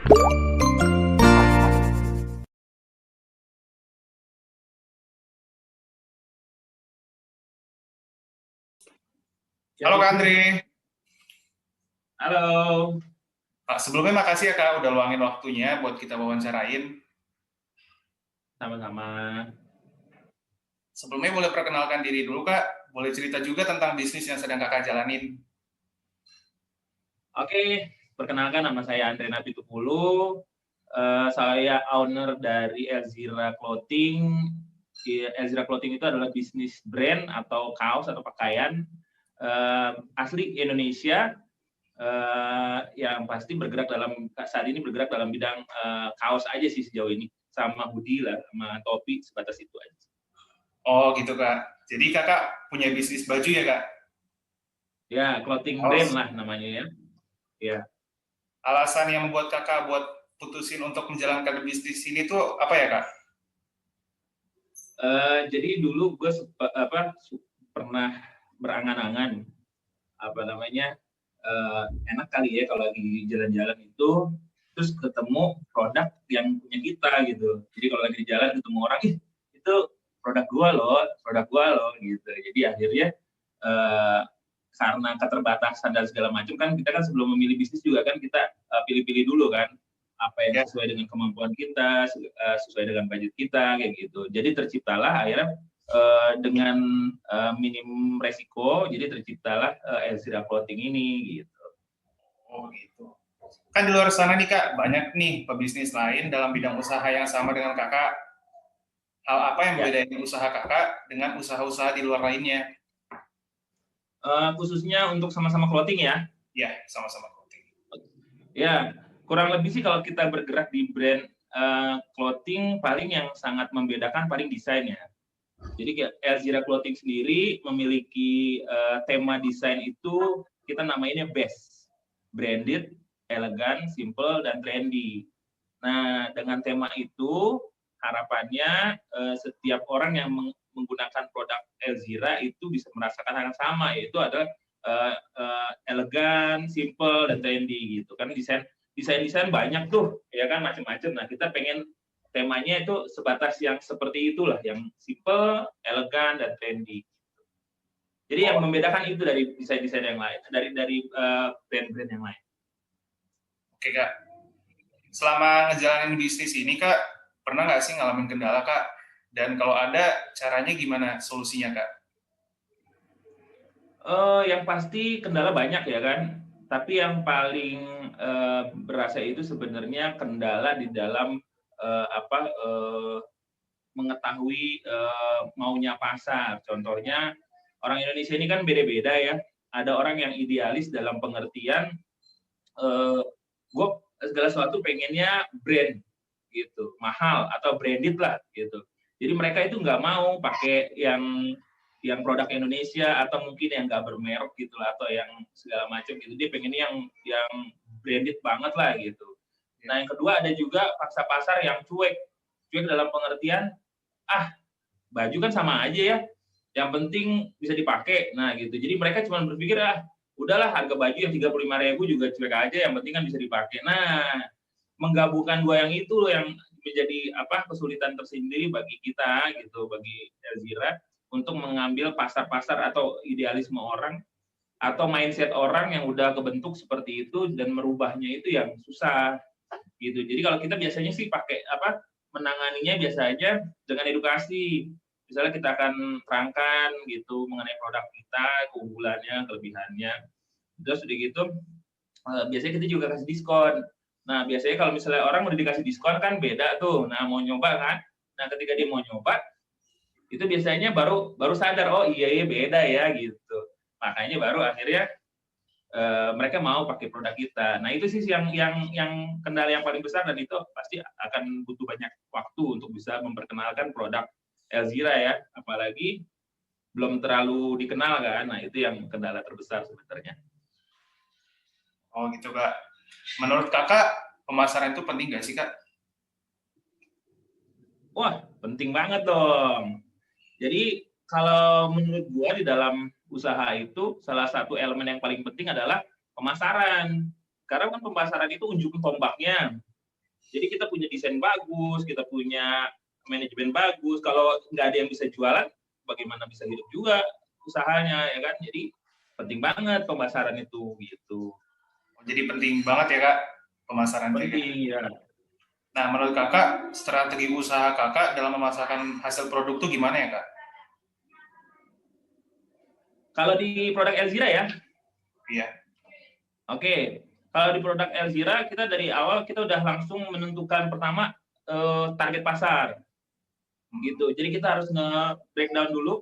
Halo Kak Andre. Halo. Kak, sebelumnya makasih ya Kak udah luangin waktunya buat kita wawancarain. Sama-sama. Sebelumnya boleh perkenalkan diri dulu Kak, boleh cerita juga tentang bisnis yang sedang Kakak jalanin. Oke, perkenalkan nama saya Andre Napitupulu. Saya owner dari Elzira Clothing. Elzira Clothing itu adalah bisnis brand atau kaos atau pakaian asli Indonesia yang pasti saat ini bergerak dalam bidang kaos aja sih sejauh ini, sama hoodie lah, sama topi, sebatas itu aja. Oh gitu Kak, jadi Kakak punya bisnis baju ya Kak? Ya, clothing brand lah namanya ya. Ya. Alasan yang membuat Kakak buat putusin untuk menjalankan bisnis ini tuh apa ya Kak? Jadi dulu gue pernah berangan-angan enak kali ya kalau lagi jalan-jalan itu terus ketemu produk yang punya kita gitu. Jadi kalau lagi di jalan ketemu orang, itu produk gua loh gitu. Jadi akhirnya karena keterbatasan dan segala macam kan, kita kan sebelum memilih bisnis juga kan kita pilih-pilih dulu kan apa yang sesuai dengan kemampuan kita, sesuai dengan budget kita kayak gitu. Jadi terciptalah akhirnya dengan minim resiko, jadi terciptalah Elzira Clothing ini gitu. Oh gitu. Kan di luar sana nih Kak, banyak nih pebisnis lain dalam bidang usaha yang sama dengan Kakak. Hal apa yang membedakan usaha Kakak dengan usaha-usaha di luar lainnya? Khususnya untuk sama-sama clothing ya? Ya, sama-sama clothing. Ya, kurang lebih sih kalau kita bergerak di brand clothing, paling yang sangat membedakan paling desainnya. Jadi Elzira Clothing sendiri memiliki tema desain itu kita namainnya BEST, branded, elegan, simple, dan trendy. Nah, dengan tema itu harapannya setiap orang yang menggunakan produk Elzira itu bisa merasakan hal yang sama, yaitu adalah elegan, simple, dan trendy gitu kan. Desain banyak tuh ya kan, macam-macam. Nah, kita pengen temanya itu sebatas yang seperti itulah, yang simple, elegan, dan trendy. Jadi yang membedakan itu dari desain-desain yang lain, dari brand-brand yang lain. Oke Kak, selama ngejalanin bisnis ini Kak, pernah nggak sih ngalamin kendala Kak? Dan kalau ada, caranya gimana solusinya Kak? Yang pasti kendala banyak ya kan, tapi yang paling berasa itu sebenarnya kendala di dalam mengetahui maunya pasar. Contohnya orang Indonesia ini kan beda-beda ya. Ada orang yang idealis dalam pengertian gue segala sesuatu pengennya brand gitu, mahal atau branded lah gitu. Jadi mereka itu nggak mau pakai yang produk Indonesia atau mungkin yang nggak bermerek gitu lah, atau yang segala macam gitu. Dia pengennya yang branded banget lah gitu. Nah, yang kedua ada juga pangsa pasar yang cuek dalam pengertian baju kan sama aja ya, yang penting bisa dipakai. Nah gitu, jadi mereka cuma berpikir udahlah harga baju yang 35.000 juga cuek aja, yang penting kan bisa dipakai. Nah, menggabungkan dua yang itu loh yang menjadi kesulitan tersendiri bagi kita gitu, bagi Elzira, untuk mengambil pasar-pasar atau idealisme orang atau mindset orang yang udah kebentuk seperti itu dan merubahnya itu yang susah gitu. Jadi kalau kita biasanya sih pakai menanganinya biasa aja dengan edukasi. Misalnya kita akan terangkan gitu mengenai produk kita, keunggulannya, kelebihannya. Terus udah gitu, biasanya kita juga kasih diskon. Nah, biasanya kalau misalnya orang udah dikasih diskon kan beda tuh. Nah, mau nyoba kan? Nah, ketika dia mau nyoba, itu biasanya baru sadar, oh iya beda ya gitu. Makanya baru akhirnya mereka mau pakai produk kita. Nah, itu sih yang kendala yang paling besar, dan itu pasti akan butuh banyak waktu untuk bisa memperkenalkan produk Elzira ya, apalagi belum terlalu dikenal kan. Nah, itu yang kendala terbesar sebenarnya. Oh gitu Kak. Menurut Kakak, pemasaran itu penting nggak sih Kak? Wah, penting banget dong. Jadi kalau menurut gua di dalam usaha itu salah satu elemen yang paling penting adalah pemasaran. Karena kan pemasaran itu ujung tombaknya. Jadi kita punya desain bagus, kita punya manajemen bagus. Kalau nggak ada yang bisa jualan, bagaimana bisa hidup juga usahanya, ya kan? Jadi penting banget pemasaran itu, gitu. Jadi penting banget ya Kak pemasaran itu. Penting ya. Nah, menurut Kakak, strategi usaha Kakak dalam memasarkan hasil produk itu gimana ya Kak? Kalau di produk Elzira ya? Iya. Oke. Kalau di produk Elzira, kita dari awal kita udah langsung menentukan pertama target pasar. Gitu. Jadi kita harus nge-breakdown dulu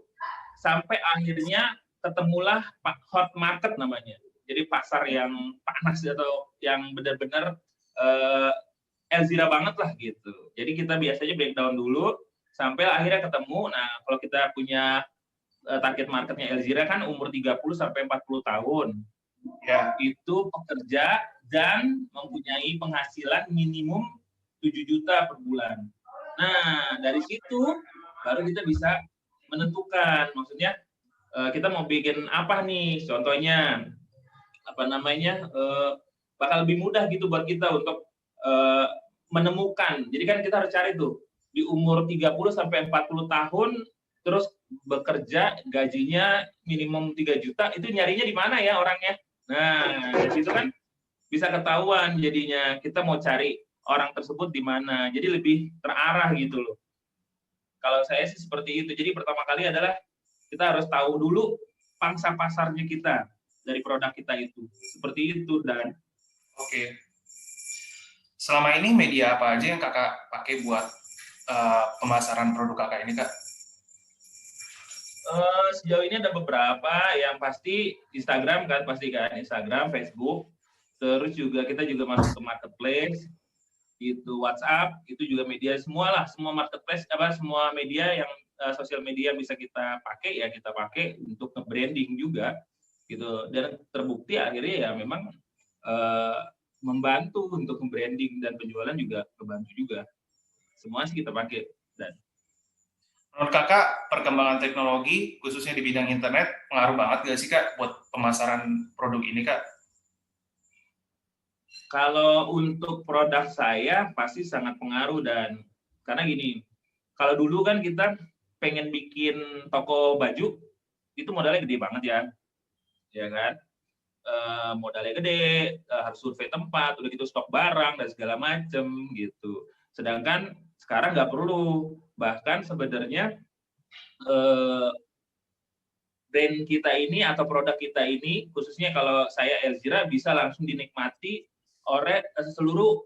sampai akhirnya ketemulah hot market namanya. Jadi pasar yang panas atau yang benar-benar Elzira banget lah gitu. Jadi kita biasanya breakdown dulu sampai akhirnya ketemu. Nah, kalau kita punya target marketnya Elzira kan umur 30 sampai 40 tahun. Ya. Itu pekerja dan mempunyai penghasilan minimum 7 juta per bulan. Nah, dari situ baru kita bisa menentukan, maksudnya kita mau bikin apa nih, contohnya apa namanya, bakal lebih mudah gitu buat kita untuk menemukan. Jadi kan kita harus cari tuh di umur 30 sampai 40 tahun terus bekerja gajinya minimum 3 juta, itu nyarinya di mana ya orangnya? Nah, dari situ kan bisa ketahuan jadinya kita mau cari orang tersebut di mana. Jadi lebih terarah gitu loh. Kalau saya sih seperti itu. Jadi pertama kali adalah kita harus tahu dulu pangsa pasarnya kita dari produk kita itu. Seperti itu, Dan. Oke. Selama ini media apa aja yang Kakak pakai buat pemasaran produk Kakak ini, Kak? Sejauh ini ada beberapa, yang pasti Instagram kan, Instagram, Facebook. Terus juga kita juga masuk ke marketplace, itu WhatsApp, itu juga media semua marketplace, semua media yang sosial media yang bisa kita pakai ya kita pakai untuk nge-branding juga gitu. Dan terbukti akhirnya ya memang membantu untuk branding dan penjualan juga kebantu juga. Semua sih kita pakai. Dan menurut Kakak, perkembangan teknologi khususnya di bidang internet pengaruh banget nggak sih Kak buat pemasaran produk ini, Kak? Kalau untuk produk saya pasti sangat pengaruh, Dan karena gini, kalau dulu kan kita pengen bikin toko baju itu modalnya gede banget ya kan? Modalnya gede, harus survei tempat, udah gitu stok barang dan segala macem gitu. Sedangkan sekarang nggak perlu, bahkan sebenarnya brand kita ini atau produk kita ini, khususnya kalau saya Elzira, bisa langsung dinikmati oleh seluruh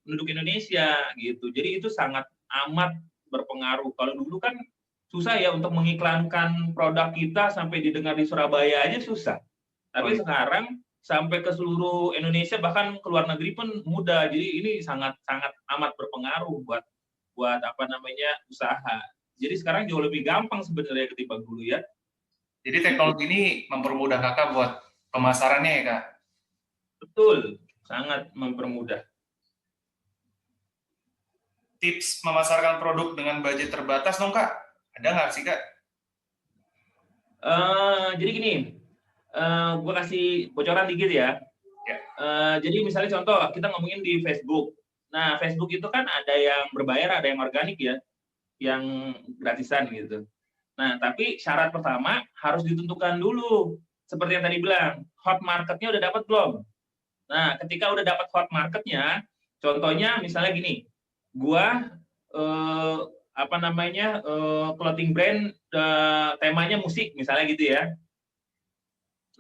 penduduk Indonesia gitu. Jadi itu sangat amat berpengaruh. Kalau dulu kan susah ya untuk mengiklankan produk kita sampai didengar di Surabaya aja susah. Tapi sekarang sampai ke seluruh Indonesia, bahkan ke luar negeri pun mudah. Jadi ini sangat amat berpengaruh buat apa namanya usaha. Jadi sekarang jauh lebih gampang sebenarnya ketimbang dulu ya. Jadi teknologi ini mempermudah Kakak buat pemasarannya ya Kak? Betul, sangat mempermudah. Tips memasarkan produk dengan budget terbatas dong Kak? Ada nggak sih Kak? Jadi gini, gue kasih bocoran dikit ya. Jadi misalnya contoh, kita ngomongin di Facebook. Nah, Facebook itu kan ada yang berbayar, ada yang organik ya, yang gratisan gitu. Nah, tapi syarat pertama harus ditentukan dulu. Seperti yang tadi bilang, hot marketnya udah dapat belum? Nah, ketika udah dapat hot marketnya, contohnya misalnya gini, gua clothing brand temanya musik misalnya gitu ya.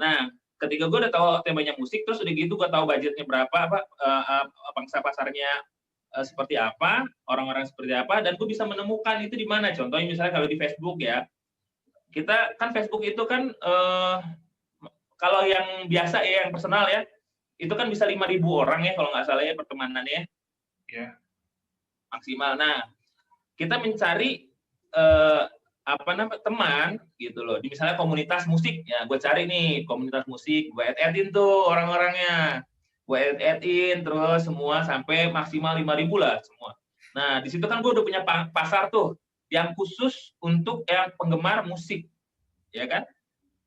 Nah, ketika gue udah tahu temanya musik, terus udah gitu gue tahu budgetnya berapa, pangsa pasarnya seperti apa, orang-orang seperti apa, dan gue bisa menemukan itu di mana. Contohnya misalnya kalau di Facebook ya, kita kan Facebook itu kan kalau yang biasa ya, yang personal ya, itu kan bisa 5.000 orang ya kalau nggak salah ya pertemanannya. Ya. Maksimal. Nah, kita mencari teman gitu loh. Misalnya komunitas musik ya, gue cari nih komunitas musik, gue add-in tuh orang-orangnya. Gue add-in terus semua sampai maksimal 5.000 lah semua. Nah, di situ kan gue udah punya pasar tuh yang khusus untuk yang penggemar musik. Ya kan?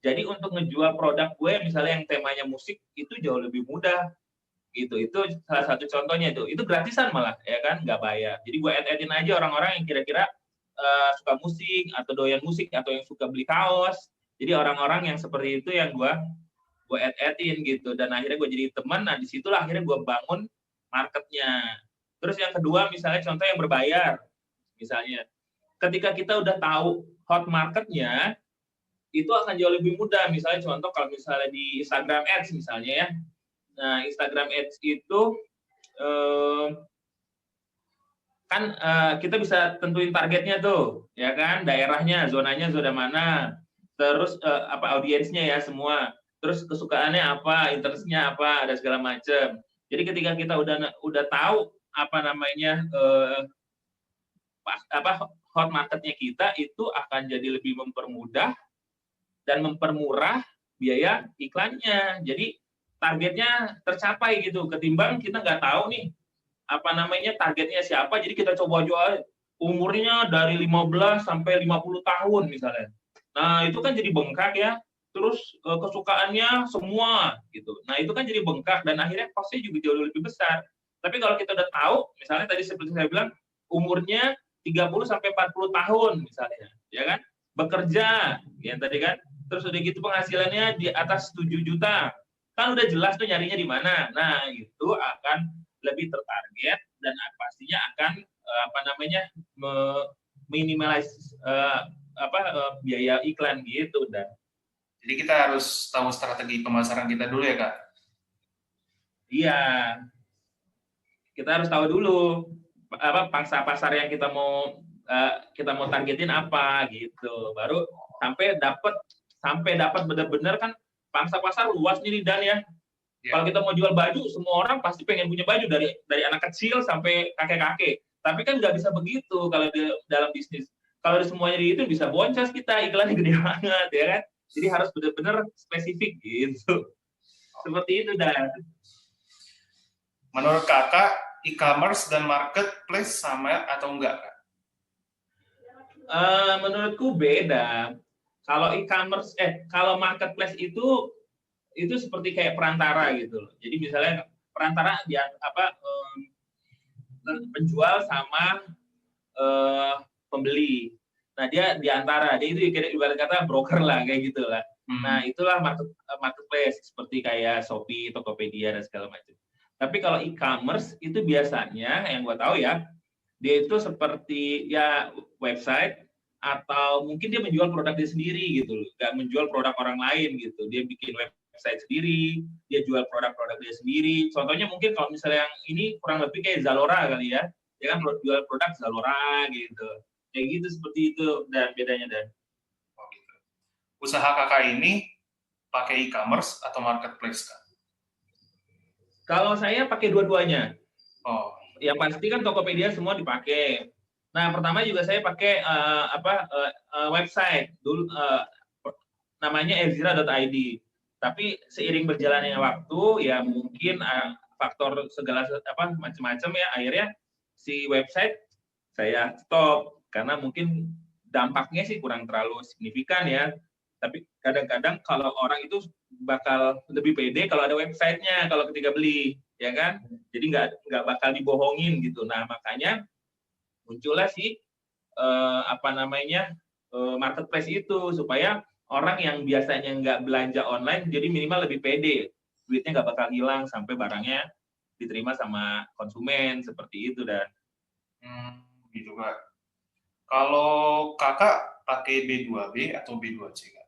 Jadi untuk ngejual produk gue misalnya yang temanya musik itu jauh lebih mudah. gitu. Itu salah satu contohnya itu gratisan malah ya kan, nggak bayar. Jadi gue add-in aja orang-orang yang kira-kira suka musik atau doyan musik atau yang suka beli kaos. Jadi orang-orang yang seperti itu yang gue add-in gitu, dan akhirnya gue jadi teman. Nah disitulah akhirnya gue bangun marketnya. Terus yang kedua misalnya contoh yang berbayar, misalnya ketika kita udah tahu hot marketnya, itu akan jauh lebih mudah. Misalnya contoh kalau misalnya di Instagram Ads misalnya ya, nah Instagram Ads itu kan kita bisa tentuin targetnya tuh, ya kan, daerahnya, zonanya zona mana, terus audiensnya ya semua, terus kesukaannya apa, interestnya apa, ada segala macam. Jadi ketika kita udah tahu apa namanya hot marketnya kita, itu akan jadi lebih mempermudah dan mempermurah biaya iklannya. Jadi targetnya tercapai gitu, ketimbang kita nggak tahu nih apa namanya targetnya siapa, jadi kita coba jual umurnya dari 15 sampai 50 tahun misalnya. Nah, itu kan jadi bengkak ya. Terus kesukaannya semua gitu. Nah, itu kan jadi bengkak dan akhirnya costnya juga jauh lebih besar. Tapi kalau kita udah tahu, misalnya tadi seperti saya bilang, umurnya 30 sampai 40 tahun misalnya, ya kan? Bekerja, ya tadi kan. Terus udah gitu penghasilannya di atas 7 juta. Kan udah jelas tuh nyarinya di mana. Nah, itu akan lebih tertarget dan pastinya akan minimize biaya iklan gitu. Dan jadi kita harus tahu strategi pemasaran kita dulu ya Kak. Iya, kita harus tahu dulu pangsa pasar yang kita mau targetin apa gitu, baru sampai dapat benar-benar kan. Pangsa pasar luas nih Dan ya. Kalau kita mau jual baju, semua orang pasti pengen punya baju, dari anak kecil sampai kakek-kakek. Tapi kan nggak bisa begitu kalau di dalam bisnis. Kalau semuanya itu bisa boncos kita, iklannya gede banget, ya kan? Jadi harus benar-benar spesifik gitu. Seperti itu, Dan. Menurut Kakak, e-commerce dan marketplace sama atau enggak, Kak? Menurutku beda. Kalau e-commerce, kalau marketplace itu seperti kayak perantara gitu loh. Jadi misalnya perantara penjual sama pembeli. Nah, dia diantara, dia itu ibarat kata broker lah, kayak gitu lah. Nah, itulah marketplace, seperti kayak Shopee, Tokopedia, dan segala macam. Tapi kalau e-commerce itu biasanya, yang gue tahu ya, dia itu seperti ya website, atau mungkin dia menjual produk dia sendiri gitu loh, nggak menjual produk orang lain gitu. Dia bikin website sendiri, dia jual produk-produk dia sendiri. Contohnya mungkin kalau misalnya yang ini kurang lebih kayak Zalora kali ya, dia kan jual produk Zalora gitu. Kayak gitu, seperti itu, dan bedanya. Dan oh, gitu. Usaha Kakak ini pakai e-commerce atau marketplace, Kak? Kalau saya pakai dua-duanya. Oh. Yang pasti kan Tokopedia semua dipakai. Nah, pertama juga saya pakai website dulu, namanya elzira.id. Tapi seiring berjalannya waktu, ya mungkin faktor segala macam-macam ya, akhirnya si website saya stop karena mungkin dampaknya sih kurang terlalu signifikan ya. Tapi kadang-kadang kalau orang itu bakal lebih pede kalau ada websitenya kalau ketika beli, ya kan? Jadi nggak bakal dibohongin gitu. Nah, makanya muncullah sih marketplace itu, supaya orang yang biasanya nggak belanja online jadi minimal lebih pede, duitnya nggak bakal hilang sampai barangnya diterima sama konsumen, seperti itu. Dan gitu Kak. Kalau Kakak pakai B2B atau B2C, Kak?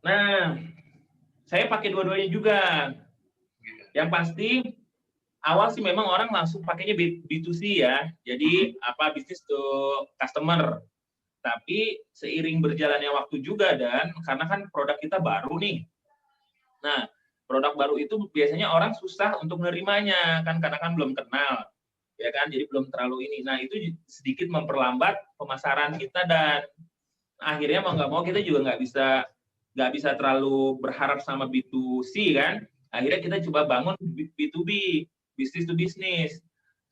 Nah, saya pakai dua-duanya juga. Gitu. Yang pasti awal sih memang orang langsung pakainya B2C ya, jadi bisnis to customer. Tapi seiring berjalannya waktu juga, Dan karena kan produk kita baru nih. Nah, produk baru itu biasanya orang susah untuk menerimanya kan, karena kan belum kenal, ya kan, jadi belum terlalu ini. Nah, itu sedikit memperlambat pemasaran kita, dan akhirnya mau nggak mau kita juga nggak bisa terlalu berharap sama B2C kan. Akhirnya kita coba bangun B2B, business to business.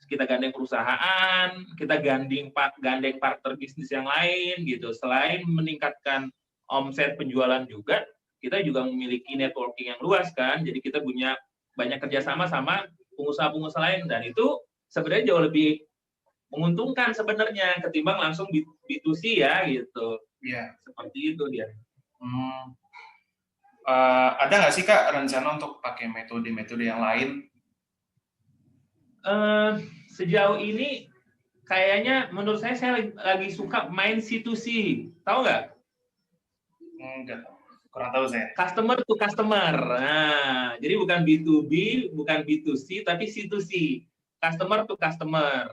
Kita gandeng perusahaan, kita gandeng partner bisnis yang lain gitu. Selain meningkatkan omset penjualan juga, kita juga memiliki networking yang luas kan, jadi kita punya banyak kerjasama sama pengusaha-pengusaha lain, dan itu sebenarnya jauh lebih menguntungkan sebenarnya ketimbang langsung B2C ya gitu. Iya. Seperti itu dia. Ada nggak sih Kak rencana untuk pakai metode-metode yang lain? Sejauh ini kayaknya menurut saya lagi suka main C2C, tahu nggak? Enggak, kurang tahu saya. Customer to customer. Nah, jadi bukan B2B, bukan B2C, tapi C2C, customer to customer.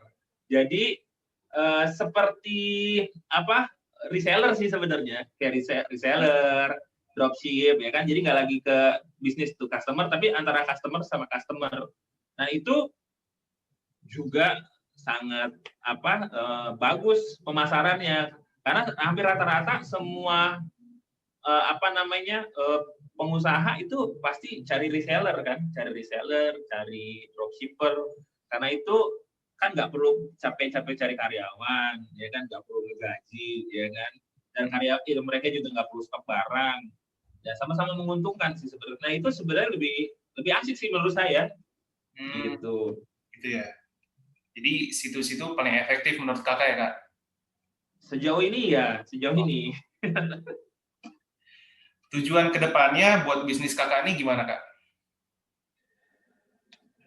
Jadi seperti apa? Reseller sih sebenarnya, kayak reseller, dropship ya kan. Jadi nggak lagi ke business to customer, tapi antara customer sama customer. Nah itu juga sangat bagus pemasarannya, karena hampir rata-rata semua pengusaha itu pasti cari reseller kan, cari dropshipper, karena itu kan nggak perlu capek-capek cari karyawan, ya kan, nggak perlu gaji, ya kan, dan karyawan mereka juga nggak perlu stok barang, ya sama-sama menguntungkan sih sebenarnya. Nah itu sebenarnya lebih asik sih menurut saya, gitu. Gitu ya. Jadi situs itu paling efektif menurut Kakak ya Kak? Sejauh ini ya, ini. Tujuan kedepannya buat bisnis Kakak ini gimana Kak?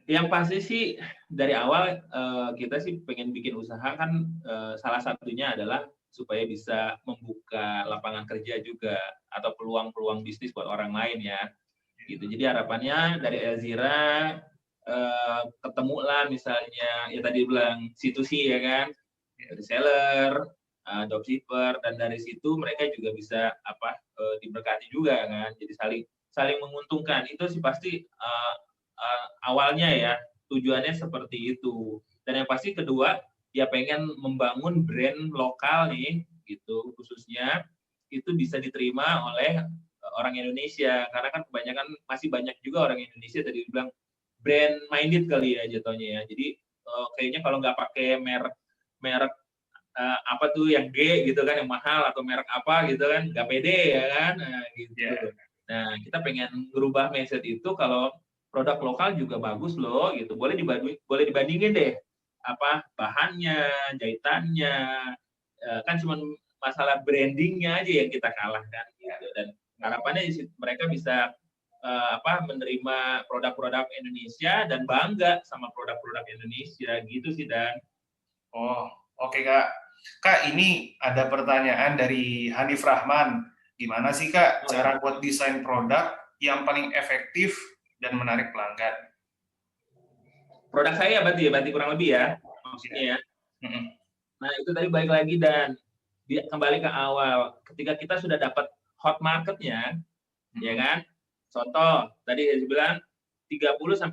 Yang pasti sih dari awal kita sih pengen bikin usaha kan, salah satunya adalah supaya bisa membuka lapangan kerja juga atau peluang-peluang bisnis buat orang lain ya. Gitu. Jadi harapannya dari Elzira ketemulah misalnya ya tadi bilang C2C ya kan, reseller, dropshipper, dan dari situ mereka juga bisa diberkati juga kan, jadi saling menguntungkan. Itu sih pasti awalnya ya, tujuannya seperti itu. Dan yang pasti kedua ya pengen membangun brand lokal nih gitu, khususnya itu bisa diterima oleh orang Indonesia, karena kan kebanyakan masih banyak juga orang Indonesia tadi bilang brand minded kali ya jatuhnya ya. Jadi kayaknya kalau nggak pakai merek apa tuh yang G gitu kan, yang mahal, atau merek apa gitu kan, nggak pede ya kan, nah, gitu. Yeah. Nah kita pengen merubah mindset itu, kalau produk lokal juga bagus loh gitu, boleh dibandingin deh bahannya, jahitannya, kan cuma masalah brandingnya aja yang kita kalahkan gitu. Dan harapannya mereka bisa menerima produk-produk Indonesia dan bangga sama produk-produk Indonesia gitu sih Dan. Oh, oke Kak. Kak, ini ada pertanyaan dari Hanif Rahman. Gimana sih Kak cara buat desain produk yang paling efektif dan menarik pelanggan? Produk saya berarti kurang lebih ya maksudnya ya. Nah itu tadi balik lagi dan kembali ke awal, ketika kita sudah dapat hot marketnya, ya kan. Contoh, tadi saya bilang 30-40,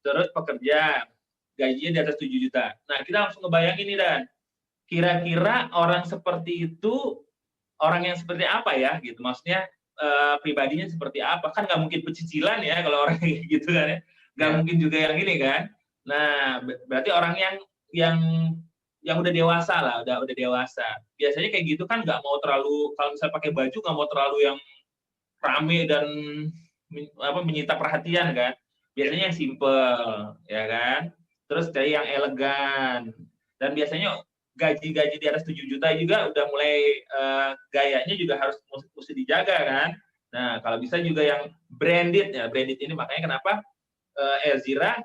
terus pekerja, gajinya di atas 7 juta. Nah, kita langsung ngebayangin nih, Dan. Kira-kira orang seperti itu, orang yang seperti apa ya, gitu. Maksudnya, pribadinya seperti apa. Kan nggak mungkin pecicilan ya, kalau orang gitu kan ya. Nggak mungkin juga yang ini kan. Nah, berarti orang yang udah dewasa lah, udah dewasa. Biasanya kayak gitu kan nggak mau terlalu, kalau misalnya pakai baju nggak mau terlalu yang rame dan menyita perhatian kan. Biasanya yang simple, ya kan. Terus cari yang elegan. Dan biasanya gaji di atas 7 juta juga udah mulai gayanya juga harus mesti dijaga kan. Nah, kalau bisa juga yang branded ya. Branded ini makanya kenapa Elzira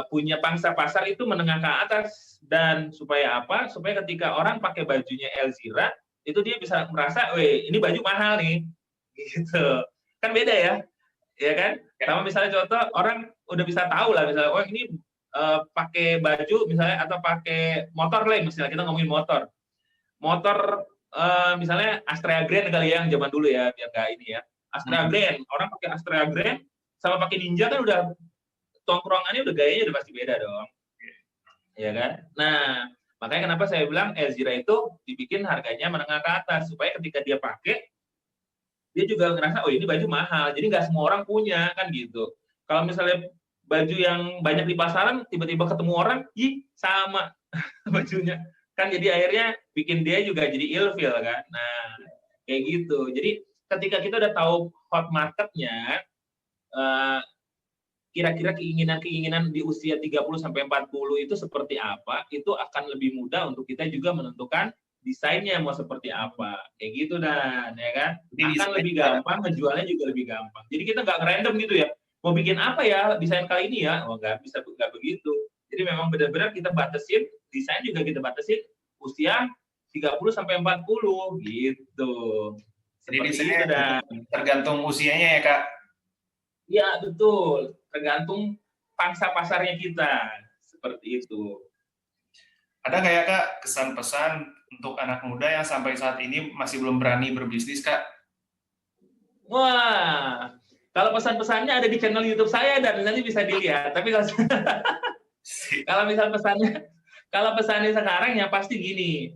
punya pangsa pasar itu menengah ke atas. Dan supaya apa? Supaya ketika orang pakai bajunya Elzira, itu dia bisa merasa, weh ini baju mahal nih. Gitu. Kan beda ya. Ya kan? Sama misalnya contoh, orang udah bisa tahu lah misalnya, oh ini pakai baju misalnya atau pakai motor lah, misalnya kita ngomongin motor misalnya Astrea Grand kali ya, yang zaman dulu ya, biar nggak ini ya, Astrea Grand, orang pakai Astrea Grand sama pakai Ninja kan udah tongkrongannya udah gayanya udah pasti beda dong, ya kan. Nah makanya kenapa saya bilang Elzira itu dibikin harganya menengah ke atas, supaya ketika dia pakai dia juga ngerasa oh ini baju mahal, jadi nggak semua orang punya kan gitu. Kalau misalnya baju yang banyak di pasaran, tiba-tiba ketemu orang, ih sama bajunya, kan jadi akhirnya bikin dia juga jadi ilfeel kan. Nah kayak gitu. Jadi ketika kita udah tahu hot marketnya, kira-kira keinginan-keinginan di usia 30 sampai 40 itu seperti apa, itu akan lebih mudah untuk kita juga menentukan desainnya mau seperti apa. Kayak gitu Dan, ya kan? Akan lebih gampang, ngejualnya juga lebih gampang. Jadi kita nggak random gitu ya. Mau bikin apa ya desain kali ini ya? Oh, nggak bisa, nggak begitu. Jadi memang benar-benar kita batasin, desain juga kita batasin usia 30 sampai 40 gitu. Jadi desainnya tergantung usianya ya, Kak? Ya, betul. Tergantung pangsa pasarnya kita. Seperti itu. Ada nggak ya, Kak, kesan-pesan untuk anak muda yang sampai saat ini masih belum berani berbisnis, Kak? Wah, kalau pesan-pesannya ada di channel YouTube saya dan nanti bisa dilihat. Tapi kalau misal pesannya sekarang ya pasti gini.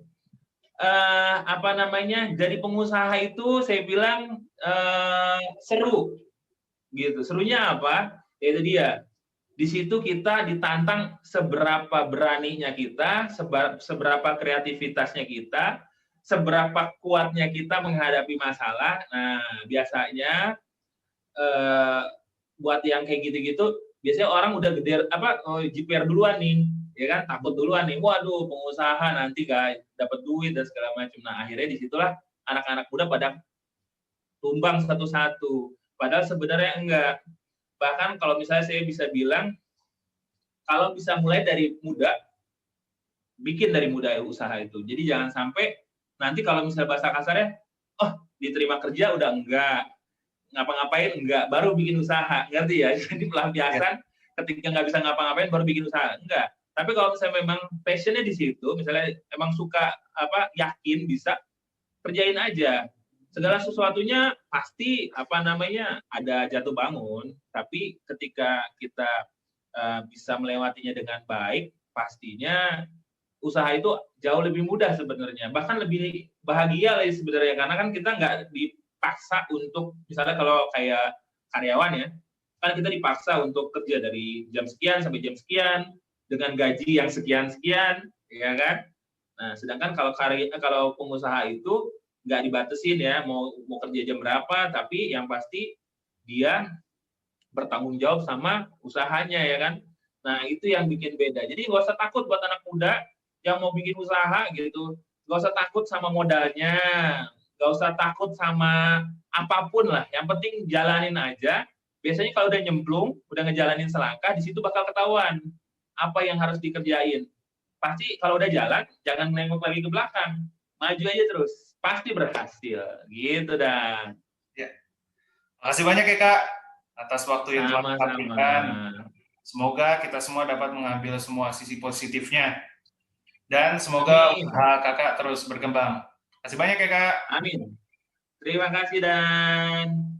Apa namanya? Jadi pengusaha itu saya bilang seru. Gitu. Serunya apa? Itu dia. Di situ kita ditantang seberapa beraninya kita, seberapa kreativitasnya kita, seberapa kuatnya kita menghadapi masalah. Nah, biasanya buat yang kayak gitu-gitu, biasanya orang udah gede jiper duluan nih, ya kan? Takut duluan nih. Waduh, pengusaha nanti gak dapat duit dan segala macam. Nah, akhirnya disitulah anak-anak muda pada tumbang satu-satu. Padahal sebenarnya enggak. Bahkan kalau misalnya saya bisa bilang, kalau bisa mulai dari muda, bikin dari muda usaha itu. Jadi jangan sampai nanti kalau misalnya bahasa kasarnya, oh diterima kerja udah enggak, ngapa-ngapain enggak, baru bikin usaha, ngerti ya? Jadi pelampiasan ketika nggak bisa ngapa-ngapain baru bikin usaha, enggak. Tapi kalau misalnya memang passionnya di situ, misalnya emang suka yakin bisa, kerjain aja. Segala sesuatunya pasti ada jatuh bangun, tapi ketika kita bisa melewatinya dengan baik, pastinya usaha itu jauh lebih mudah sebenarnya, bahkan lebih bahagia lah sebenarnya, karena kan kita nggak dipaksa untuk, misalnya kalau kayak karyawan ya, kan kita dipaksa untuk kerja dari jam sekian sampai jam sekian dengan gaji yang sekian-sekian, ya kan? Nah, sedangkan kalau pengusaha itu nggak dibatasin ya, mau kerja jam berapa, tapi yang pasti dia bertanggung jawab sama usahanya, ya kan? Nah, itu yang bikin beda. Jadi nggak usah takut buat anak muda yang mau bikin usaha gitu. Nggak usah takut sama modalnya, nggak usah takut sama apapun lah. Yang penting jalanin aja. Biasanya kalau udah nyemplung, udah ngejalanin selangkah, di situ bakal ketahuan apa yang harus dikerjain. Pasti kalau udah jalan, jangan nengok lagi ke belakang. Maju aja terus. Pasti berhasil. Gitu, Dan. Ya. Makasih banyak ya, Kak, atas waktu yang telah Kakak berikan. Semoga kita semua dapat mengambil semua sisi positifnya. Dan semoga usaha Kakak terus berkembang. Terima kasih banyak ya, Kak. Amin. Terima kasih, Dan.